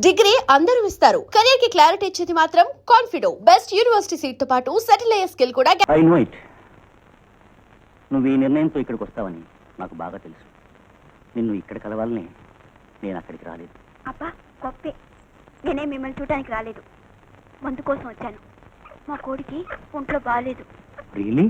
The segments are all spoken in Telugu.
డిగ్రీ అందరూ ఇస్తారు, కెరీర్ కి క్లారిటీ ఇచ్చేది మాత్రం కాన్ఫిడో. బెస్ట్ యూనివర్సిటీ సీట్ తో పాటు సెటిల్ అయ్యే స్కిల్ కూడా. I know it. నువ్వు ఈ నిర్ణయంతో ఇక్కడికి వస్తావని నాకు బాగా తెలుసు. నిన్ను ఇక్కడ కలవాలని నేను అక్కడికి రాలేదు. అబ్బా గొప్పే, నేనే మిమ్మల్ని చూడడానికి రాలేదు, మందు కోసం వచ్చాను. మా కోడికి ఒంట్లో బాగాలేదు. రియలీ?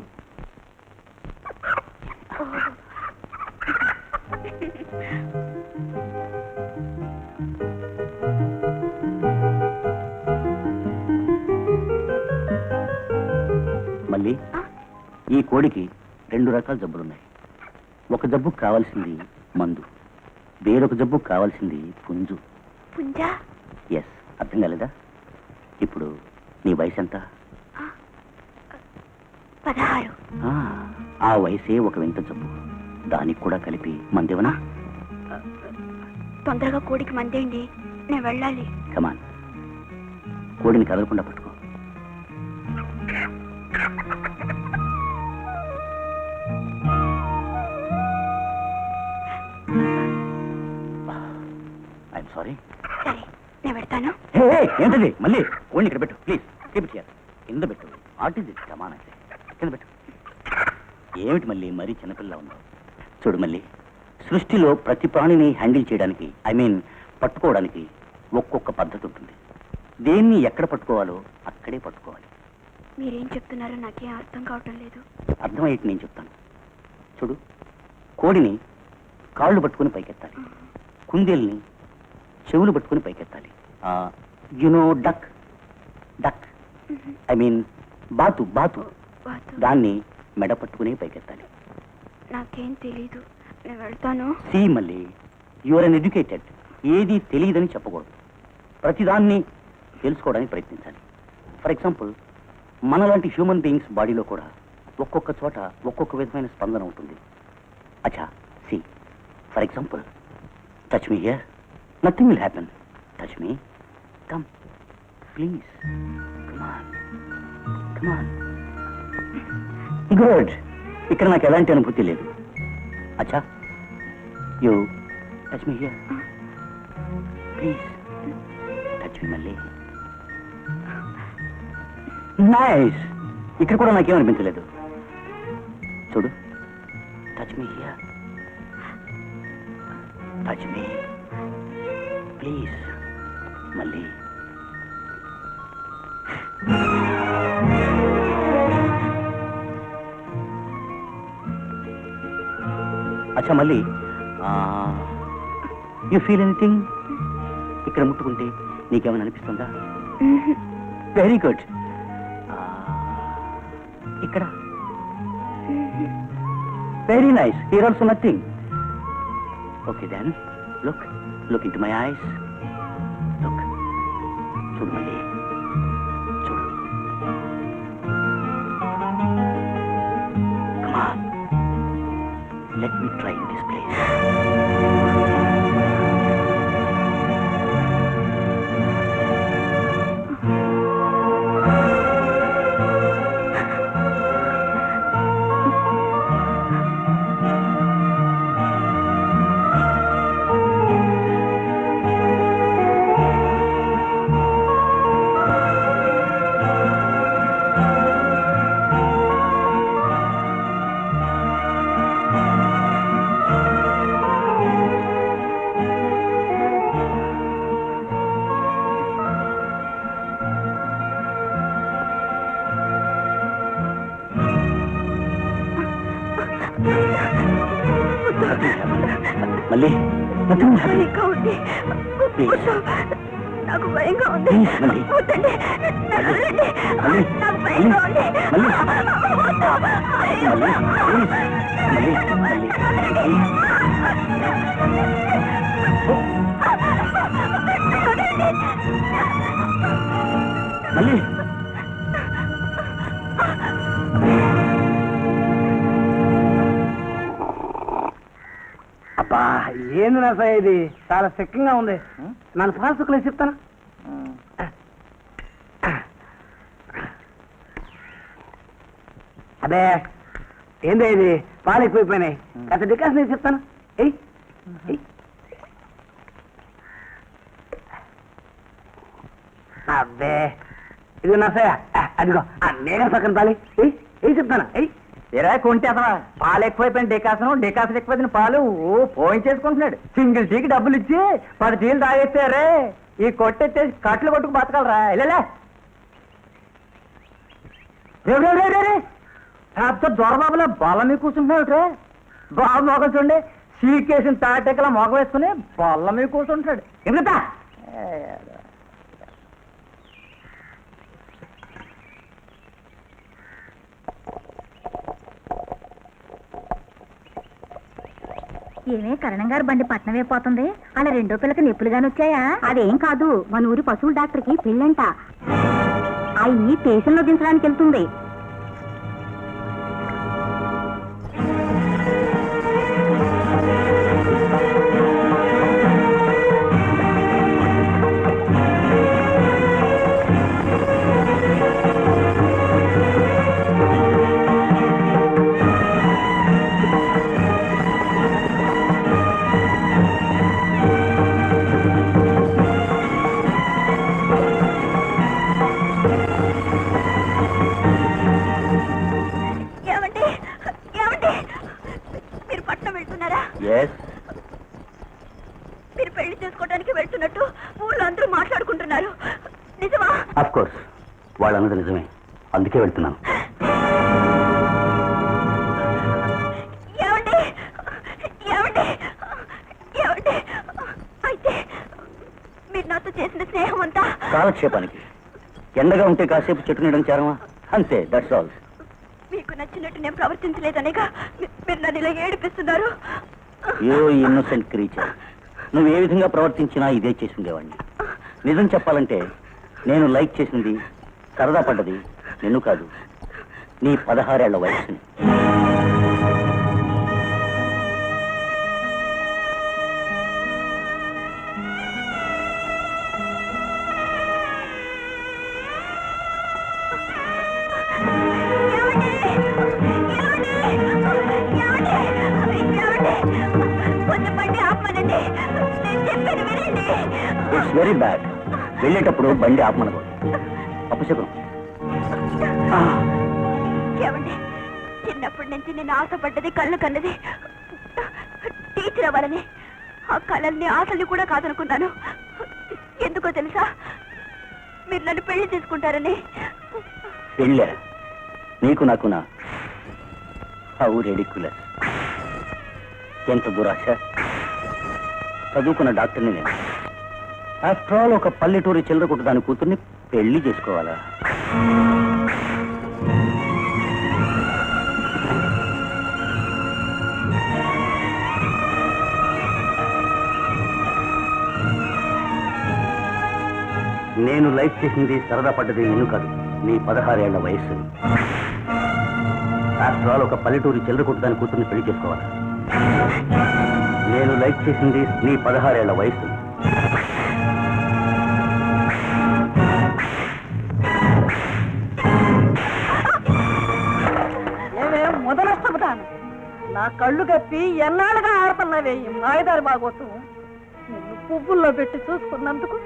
మళ్ళీ ఈ కోడికి 2 రకాల జబ్బులున్నాయి. ఒక జబ్బుకు కావాల్సింది మందు, వేరొక జబ్బుకు కావాల్సింది పుంజు. పుంజా? ఎస్, అర్థం కాలేదా? ఇప్పుడు నీ వయసు ఎంత? 16. ఆ వయసే ఒక వింత జబ్బు. దానికి కూడా కలిపి మందేవనా? తొందరగా కోడికి మందేండి, నేను వెళ్ళాలి. కమాన్, కోడిని కదలకుండా పట్టుకో. I'm sorry. సరే, నేను పెడతాను. ఏంటది? మళ్ళీ కోడిని ఇక్కడ పెట్టు ప్లీజ్. Keep it here. కింద పెట్టు. What is it? కమాన్ అయితే కింద పెట్టు. ఏమిటి మళ్ళీ మరీ చిన్నపిల్ల ఉన్నావు? చూడు మళ్ళీ, సృష్టిలో ప్రతి ప్రాణిని హ్యాండిల్ చేయడానికి, ఐ మీన్ పట్టుకోవడానికి ఒక్కొక్క పద్ధతి ఉంటుంది. దేన్ని ఎక్కడ పట్టుకోవాలో అక్కడే పట్టుకోవాలి. మీరేం చెప్తున్నారో నాకేం అర్థం కావటం లేదు. అర్థమయ్యేటి నేను చెప్తాను. చూడు, కోడిని కాళ్ళు పట్టుకుని పైకెత్తాలి, కుందేల్ని చెవులు పట్టుకుని పైకెత్తాలి. You know duck, duck I mean బాతు, బాతు దాన్ని మెడ పట్టుకుని పైకెత్తాలి. నాకేం తెలీదు, నేను వెళ్తాను. సి మళ్ళీ, యువర్ అన్ ఎడ్యుకేటెడ్. ఏది తెలియదని చెప్పకూడదు, ప్రతిదాన్ని తెలుసుకోవడానికి ప్రయత్నించాలి. ఫర్ ఎగ్జాంపుల్, మనలాంటి హ్యూమన్ బీయింగ్స్ బాడీలో కూడా ఒక్కొక్క చోట ఒక్కొక్క విధమైన స్పందన ఉంటుంది. అచ్చా, see for example, touch me here, nothing will happen. Touch me, come please, come on come on. Good. ఇక్కడ నాకు ఎలాంటి అనుభూతి లేదు. అచ్చా, you touch me here please. Touch me మళ్ళీ. నైస్. ఇక్కడ కూడా నాకేమనిపించలేదు. చూడు, touch me here, touch me please మళ్ళీ. అచ్చా మళ్ళీ, యూ ఫీల్ ఎనీథింగ్? ఇక్కడ ముట్టుకుంటే నీకేమైనా అనిపిస్తుందా? Very good. ఇక్కడ very nice. Here also nothing. Okay then look, look into my eyes. Look, చూడు మళ్ళీ, చూడు. Come on, let me try in this place. మళ్ళీ భయంగా ఉంది, నాకు భయంగా ఉంది. వద్దండి, నాకు వదలండి. నాకు భయంగా ఉంది. మళ్ళీ అబ్బా, ఏంది నా సార్ ఇది? చాలా సిక్కంగా ఉంది. నన్ను పాసుకులే చెప్తాను. అదే ఏందే ఇది, పాలు ఎక్కువైపోయినాయి. కాస్త డికాషన్ నేను చెప్తాను. అబ్బే ఇది నసయ అదిగో ఆ మేఘన పక్కన పాలి ఏ చెప్తాను ఏరా కొంటే అసలు పాలు ఎక్కువైపోయిన డెకాసన్ ఎక్కువైపోయిన పాలు పోయించేసుకుంటున్నాడు. సింగిల్ టీకి డబ్బులు ఇచ్చి 10 టీలు తాగేస్తారే. ఈ కొట్టెత్తేసి కట్లు కొట్టుకు బతకాలరా. వెళ్ళలే పెద్ద దొరబాబులా బల్ల మీద కూర్చుంటున్నాడు రే. బాబు మొగలు చూడండి, సీకేసిన తాటెక్కలా మొగ వేసుకుని బల్ల మీద కూర్చుంటున్నాడు. ఎందుకంటా ఏమే కరణం గారు బండి పట్నం అయిపోతుంది. అలా రెండో పిల్లకి నొప్పులుగాని వచ్చాయా? అదేం కాదు, మన ఊరి పశువుల డాక్టర్కి పెళ్ళంట. ఆయన్ని స్టేషన్లో దించడానికి వెళ్తుంది. మీరు పెళ్లి చేసుకోవడానికి వెళ్తున్నట్టు ఊళ్ళో అందరూ మాట్లాడుకుంటున్నారు. నిజమా? ఆఫ్ కోర్స్, వాళ్ళన్నది నిజమే, అందుకే వెళ్తున్నాను. ఏమండి ఏమండి ఏమండి అయితే మీరు నాతో చేసిన స్నేహం అంతా కాలక్షేపానికి. ఎండగా ఉంటే కాసేపు చెట్టు నీడని చేరమా, అంతే, దట్స్ ఆల్. మీకు నచ్చినట్టు నేను ప్రవర్తించలేదనేగా మీరు నన్ను ఇలా ఏడిపిస్తున్నారు. యో ఇన్నోసెంట్ క్రీచర్, నువ్వు ఏ విధంగా ప్రవర్తించినా ఇదే చేసి ఉండేవాడిని. నిజం చెప్పాలంటే నేను లైక్ చేసింది, సరదా పడ్డది నిన్ను కాదు, నీ 16 ఏళ్ల వయసుని. It's very bad. వెళ్ళేటప్పుడు బండి ఆపమనకూడదు, అపశకునం. ఏమండి, చిన్నప్పటి నుంచి నేను ఆశపడ్డది, కళ్ళు కన్నది టీచర్ అవ్వాలని. ఆ కళల్ని ఆశల్ని కూడా కాదనుకున్నాను. ఎందుకో తెలుసా? మీరు నన్ను పెళ్లి చేసుకుంటారని. పెళ్ళా? నీకు నాకునా? How ridiculous. ఎంత దురాశ. చదువుకున్న డాక్టర్ని నేను. ఆఫ్టర్ ఆల్ ఒక పల్లెటూరి చిల్లర కొట్టు దాని కూతుర్ని పెళ్లి చేసుకోవాలా? నేను లైఫ్ చేసింది, సరదా పడ్డది నిన్ను కాదు, నీ 16 ఏళ్ల వయస్సు. ఆఫ్టర్ ఆల్ ఒక పల్లెటూరి చిల్లర కొట్టు దాని కూతుర్ని పెళ్లి చేసుకోవాలా? నేను లైక్ చేసింది నీ 16 ఏళ్ల వయసు. మొదలొస్తాను. నా కళ్ళు కప్పి ఎన్నాళ్ళుగా ఆడుతున్నావే ఈ మాయదారి బాగోసం. నిన్ను పువ్వుల్లో పెట్టి చూసుకున్నందుకు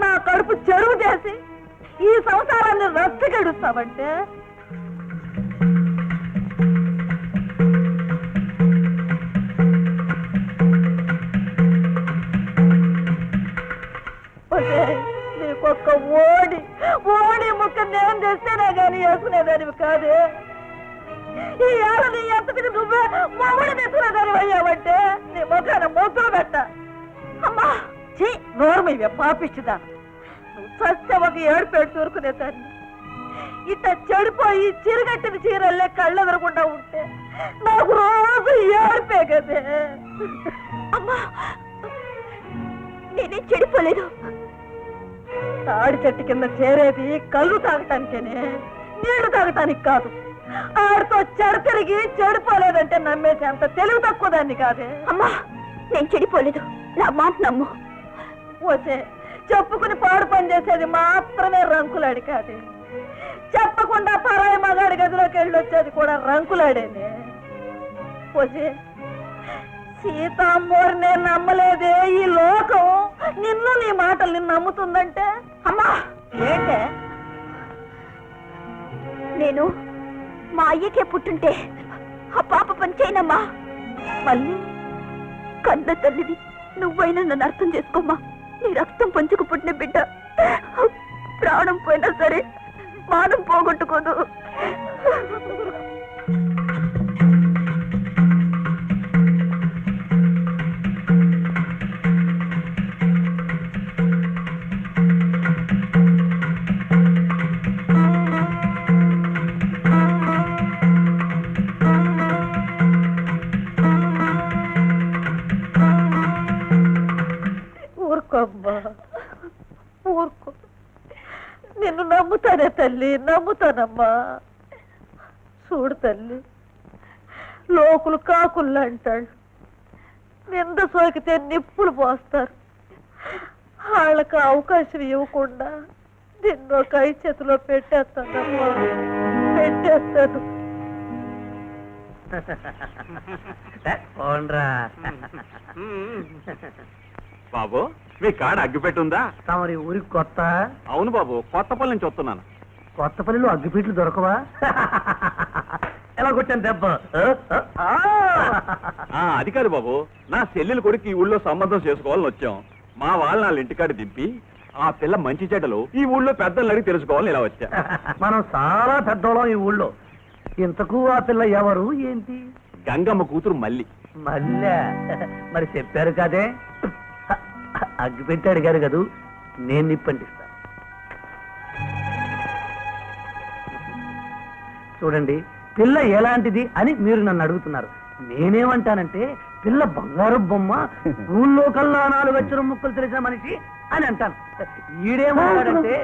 నా కడుపు చెరువు చేసి ఈ సంసారాన్ని రచ్చగడుస్తావంటే నీకొక్క ఓడి ఓడి ముక్క నేను తెస్తేనే కానీ వేసుకునేదానివి కాదే. ఈ ఏళ్ళని ఎంతకు నువ్వే మొగుడు తెచ్చుకునేదానివి అయ్యావంటే నీ ముఖాన మొక్కలు పెట్ట. అమ్మా చీ, నోర్మయ్యే పాపిస్తుందా. నువ్వు చస్తే ఒక ఏడుపేడు చూరుకునేదాన్ని. ఇట్ట చెడిపోయి చిరుగట్టిన చీరల్లే కళ్ళు ఎదరకుండా ఉంటే నాకు రోజు ఏడుపే కదే. అమ్మా, నేనే చెడిపోలేదు. తాడి చెట్టు కింద చేరేది కళ్ళు తాగటానికేనే, నీళ్లు తాగటానికి కాదు. ఆడితో చెడతిరిగి చెడిపోలేదంటే నమ్మేసి అంత తెలివి తక్కువ దాన్ని కాదే. అమ్మా, నేను చెడిపోలేదు, నా మాట నమ్ము. పోసే చెప్పుకుని పాడు పని చేసేది మాత్రమే రంకులాడి కాదే. చెప్పకుండా పరాయి మగాడి గదిలోకి వెళ్ళొచ్చేది కూడా రంకులాడేనే. పోసే సీతామ్మోరు నేను నమ్మలేదే. ఈ లోకం నిన్ను నీ మాటల్ని నమ్ముతుందంటే. అమ్మా, ఏంటే నేను మా అయ్యకే పుట్టుంటే ఆ పాప పని చేయనమ్మా. మళ్ళీ కన్న తల్లివి నువ్వైనా నన్ను అర్థం చేసుకోమ్మా. నీ రక్తం పంచుకు పుట్టిన బిడ్డ ప్రాణం పోయినా సరే మానం పోగొట్టుకోదు. ఊరుకోమ్మా, ఊరుకో. నిన్ను నమ్ముతానే తల్లి, నమ్ముతానమ్మా. చూడు తల్లి, లోకులు కాకుళ్ళు అంటాడు. నింద సోకితే నిప్పులు పోస్తారు. వాళ్ళకి అవకాశం ఇవ్వకుండా నిన్ను ఒక చేతిలో పెట్టేస్తానమ్మా, పెట్టేస్తాను. పోండ్రా. బాబు మీ కాడ అగ్గిపెట్టుందా? తమరి ఊరికి కొత్త? అవును బాబు, కొత్తపల్లి నుంచి వస్తున్నాను. కొత్తపల్లిలో అగ్గిపెట్లు దొరకవా? ఎలా కొట్టాను దెబ్బ? అది కాదు బాబు, నా చెల్లెలు కొడుకు ఈ ఊళ్ళో సంబంధం చేసుకోవాలని వచ్చాం. మా వాళ్ళు నా ఇంటికాడ దింపి ఆ పిల్ల మంచి చెడ్డలు ఈ ఊళ్ళో పెద్దలు అడిగి తెలుసుకోవాలని ఇలా వచ్చా. మనం చాలా పెద్దోళ్ళం ఈ ఊళ్ళో. ఇంతకు ఆ పిల్ల ఎవరు ఏంటి? గంగమ్మ కూతురు మల్లి. మళ్ళా మరి చెప్పారు కదే, అగ్గి పెట్టి అడిగారు కదూ, నేను నిప్పంటిస్తా. చూడండి, పిల్ల ఎలాంటిది అని మీరు నన్ను అడుగుతున్నారు. నేనేమంటానంటే పిల్ల బంగారు బొమ్మ, ఊళ్ళో కల్లా 4 అక్షరం ముక్కలు తెలిసిన మనిషి అని అంటాను. ఈడేమంటాడంటే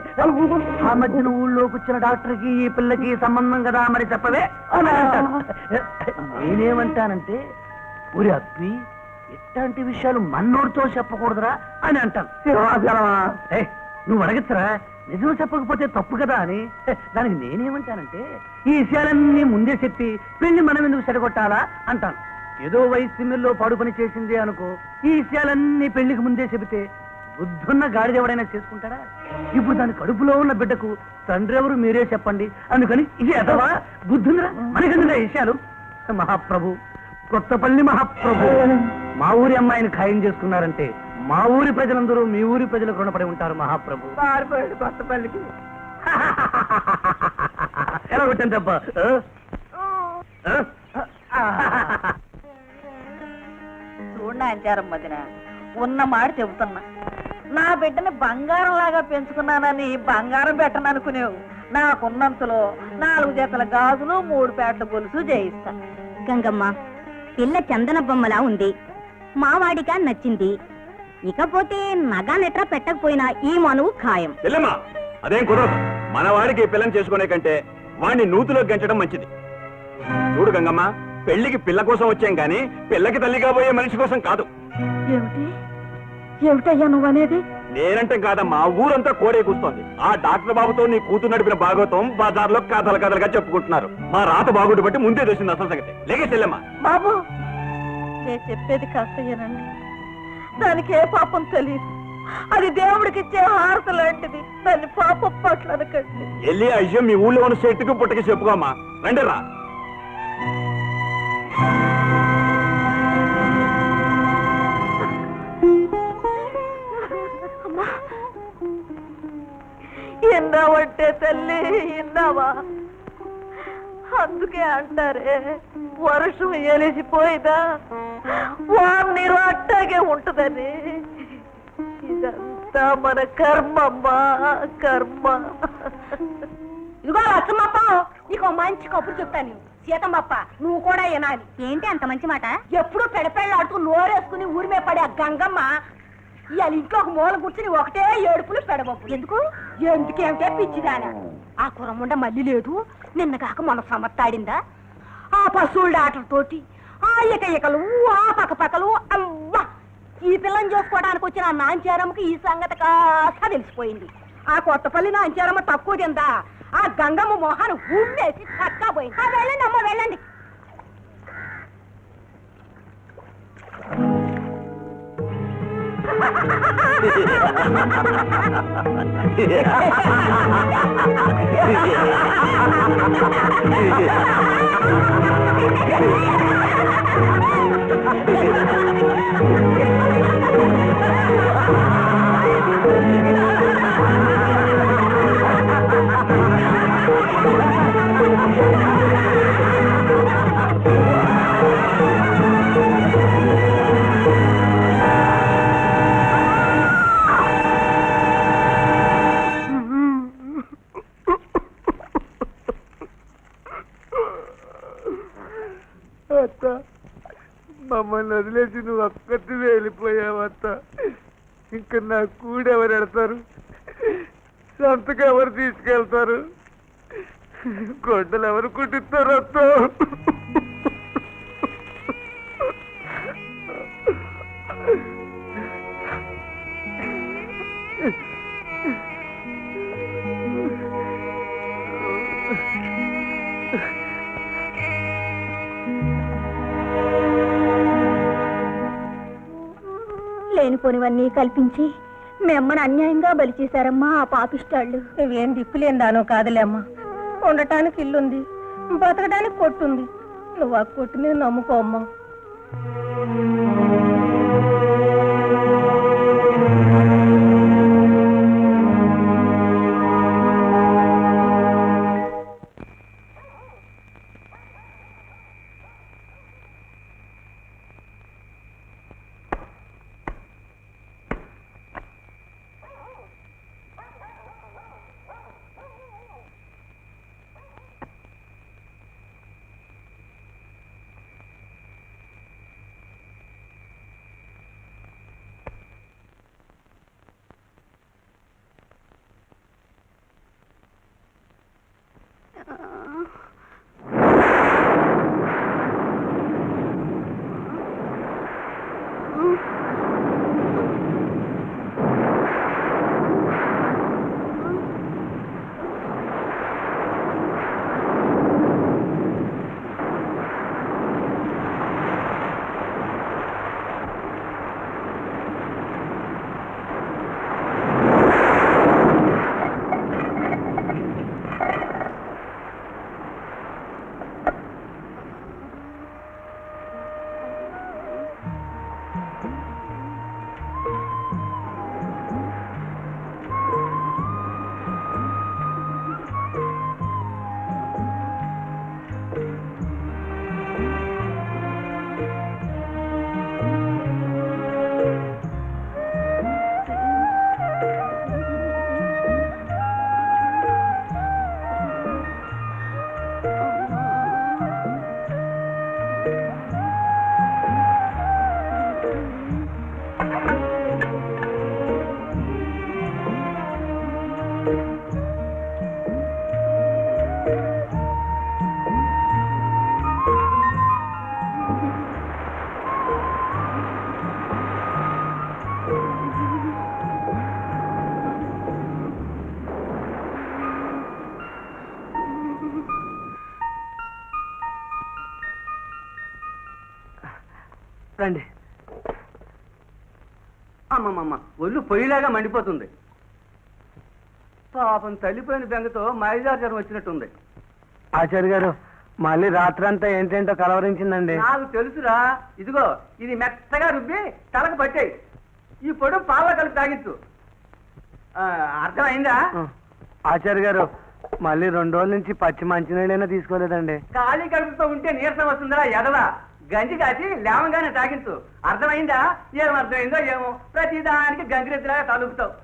ఆ మధ్యన ఊళ్ళోకి వచ్చిన డాక్టర్కి ఈ పిల్లకి సంబంధం కదా మరి చెప్పవే అని అంటాను. నేనేమంటానంటే ఊరి అప్పి ఎట్లాంటి విషయాలు మన్నోడితో చెప్పకూడదురా అని అంటాను. నువ్వు అడగచ్చురా, నిజం చెప్పకపోతే తప్పు కదా అని. దానికి నేనేమంటానంటే ఈ విషయాలన్నీ ముందే చెప్పి పెళ్లి మనం ఎందుకు చెడగొట్టాలా అంటాను. ఏదో వయస్సులో పాడు పని చేసింది అనుకో, ఈ విషయాలన్నీ పెళ్లికి ముందే చెబితే బుద్ధున్న గాడిద ఎవడైనా చేసుకుంటాడా? ఇప్పుడు దాని కడుపులో ఉన్న బిడ్డకు తండ్రి ఎవరు మీరే చెప్పండి. అందుకని ఇది అదవా బుద్ధుందిరా మనకెందుకు విషయాలు? మహాప్రభు, కొత్తపల్లి మహాప్రభు, మా ఊరి అమ్మాయిని ఖాయం చేసుకున్నారంటే మా ఊరి ప్రజలందరూ మీ ఊరి ప్రజలకు రుణపడి ఉంటారు మహాప్రభు. పారిపోయాడు కొత్తపల్లికి. ఎలా కొట్టాను దెబ్బ? చూడండి అంచారం మదిన, ఉన్న మాట చెబుతున్నా. నా బిడ్డని బంగారం లాగా పెంచుకున్నానని బంగారం పెట్టను అనుకునేవు. నాకున్నంతలో 4 జతల గాజులు 3 పేటల గొలుసు చేయిస్తా. గంగమ్మ, పిల్ల చందన బొమ్మలా ఉంది. మావాడిగా నచ్చింది. ఇకపోతే నగా నెట్రా పెట్టకపోయినా ఈ మనువు ఖాయం. చెల్లెమ్మా, అదేం కుదరదు. మన వాడికి ఈ పిల్లని చేసుకునే కంటే వాడిని నూతిలో గెంచడం మంచిది. చూడు గంగమ్మ, పెళ్లికి పిల్ల కోసం వచ్చాం కానీ పిల్లకి తల్లి కాబోయే మనిషి కోసం కాదు. ఏమిటి ఏమిటయ్యా నువ్వనేది? నేనంటే కాదమ్మా, ఊరంతా కోడే కూస్తోంది. ఆ డాక్టర్ బాబుతో నీ కూతురు నడిపిన భాగవతం బజార్లో కథలుగా చెప్పుకుంటున్నారు. మా రాత బాగుండు బట్టి ముందే తెలిసింది అసలు సంగతి. లేకే చెల్లెమ్మా. బాబు, నేను చెప్పేది కాస్తయ్యానండి. దానికి ఏ పాపం తెలియదు. అది దేవుడికి ఇచ్చే హారత లాంటిది. దాన్ని పాపం పట్ల అనకండి. వెళ్ళి ఆ విషయం మీ ఊళ్ళో ఉన్న చెట్టుకు పుట్టకి చెప్పుకోమ్మా. రండి రా. ఎన్నావంటే తల్లి, ఎన్నావా? అందుకే అంటారే, వర్షం ఎలిసిపోయిదా వాన్ నీరు అట్టాగే ఉంటదని. ఇదంతా మన కర్మమ్మా, కర్మ. ఇదిగో లచ్చమ్మప్ప, నీకు మంచి కబురు చెప్తాను. సీతమ్మప్ప, నువ్వు కూడా వినాలి. ఏంటి అంత మంచి మాట? ఎప్పుడు పెడపెళ్ళాడుతూ నోరేసుకుని ఊరిమే పడే ఆ గంగమ్మ ఇవాళ ఇంట్లో ఒక మూల కూర్చుని ఒకటే ఏడుపులు పెడబొప్పు. ఎందుకేమిటే పిచ్చిదాన? ఆ కురముండ మళ్ళీ లేదు. నిన్న కాక మన సమత్తాడిందా? ఆ పశువుల ఆటలతోటి ఆ ఇకలు ఆ పక్కపక్కలు. అవ్వా, ఈ పిల్లని చేసుకోవడానికి వచ్చిన ఆ నాంచారమ్మకి ఈ సంగతి కాస్త తెలిసిపోయింది. ఆ కొత్తపల్లి నాంచారమ్మ తక్కువ తిందా? ఆ గంగమ్మ మొహాన్ని ఊమ్మేసి చక్కా పోయింది. వెళ్ళండి అమ్మ, వెళ్ళండి. అత్త, మమ్మల్ని వదిలేసి నువ్వు ఒక్కటి వెళ్ళిపోయావత్త. ఇంకా నా కూడెవరు ఎడతారు? సంతకు ఎవరు తీసుకెళ్తారు? గొడ్డలు ఎవరు కుట్టిస్తారు అత్త? లేనిపోనివన్నీ కల్పించి మీ అమ్మని అన్యాయంగా బలి చేశారమ్మా ఆ పాపిష్టాళ్ళు. నువ్వేం దిక్కులేని దానో కాదులే అమ్మా. ఉండటానికి ఇల్లుంది, బతకడానికి కొట్టుంది. నువ్వు ఆ కొట్టు మీద నమ్ముకో అమ్మా. రండి. అమ్మమ్మమ్మ, ఒళ్ళు పొయ్యిలాగా మండిపోతుంది. పాపం తల్లిపోయిన బెంగతో మైదాచారం వచ్చినట్టుంది. ఆచార్య గారు, మళ్ళీ రాత్రంతా ఏంటేంటో కలవరించిందండి. నాకు తెలుసురా. ఇదిగో ఇది మెత్తగా రుబ్బి తలకు పట్టాయి. ఈ పొడు పాల కలిపి తాగించు. అర్థమైందా? ఆచార్య గారు, మళ్ళీ 2 రోజుల నుంచి పచ్చి మంచినీళ్ళైనా తీసుకోలేదండి. ఖాళీ కడుపుతో ఉంటే నీరసం వస్తుందా ఎదవా? గంజి కాచి లేవంగానే తాగించు. అర్థమైందా? ఏం అర్థమైందో ఏమో, ప్రతిదానికి గంగిరెద్దులాగా తలుపుతావు.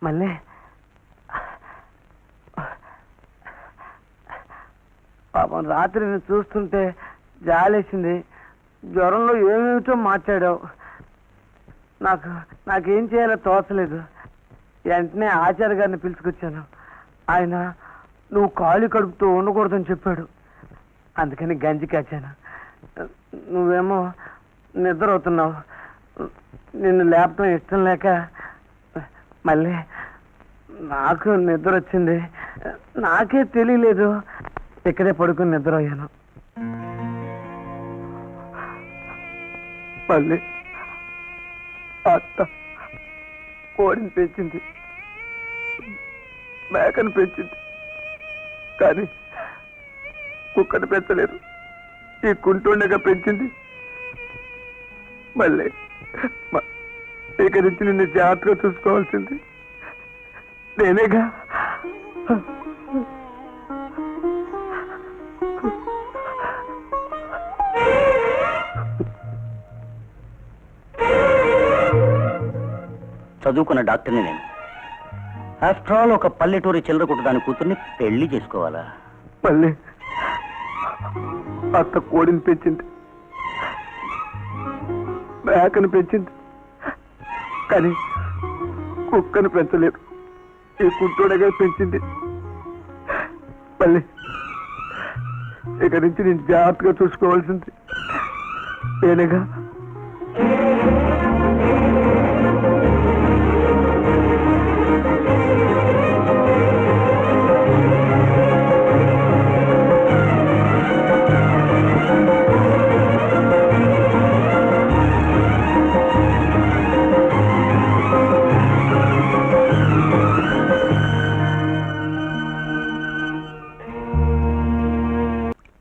మళ్ళీ పాపం రాత్రి నేను చూస్తుంటే జాలేసింది. జ్వరంలో ఏమేమిటో మార్చాడావు. నాకేం చేయాలో తోచలేదు. వెంటనే ఆచార్య గారిని పిలుచుకొచ్చాను. ఆయన నువ్వు ఖాళీ కడుపుతూ ఉండకూడదని చెప్పాడు. అందుకని గంజి కాచాను. నువ్వేమో నిద్ర అవుతున్నావు. నిన్ను లేపటం ఇష్టం లేక మళ్ళీ నాకు నిద్ర వచ్చింది. నాకే తెలియలేదు. ఇక్కడే పడుకుని నిద్ర అయ్యాను. మళ్ళీ అత్త కోడిని పెంచింది, మేకను పెంచింది, కానీ కుక్కను పెంచలేదు. ఈ కుంటుండగా పెంచింది. మళ్ళీ ఇక నుంచి నిన్ను జాగ్రత్తగా చూసుకోవాల్సింది నేనేగా. చదువుకున్న డాక్టర్ని నేను. ఆఫ్టర్ ఆల్ ఒక పల్లెటూరి చిల్లర కొట్టు దాని కూతుర్ని పెళ్లి చేసుకోవాలా? మళ్ళీ అత్త కోడిని పెంచింది, మేకను పెంచింది, కానీ కుక్కను పెంచలేదు. ఈ కుంటోడగా పెంచింది. మళ్ళీ ఇక నుంచి నేను జాగ్రత్తగా చూసుకోవాల్సింది నేనేగా.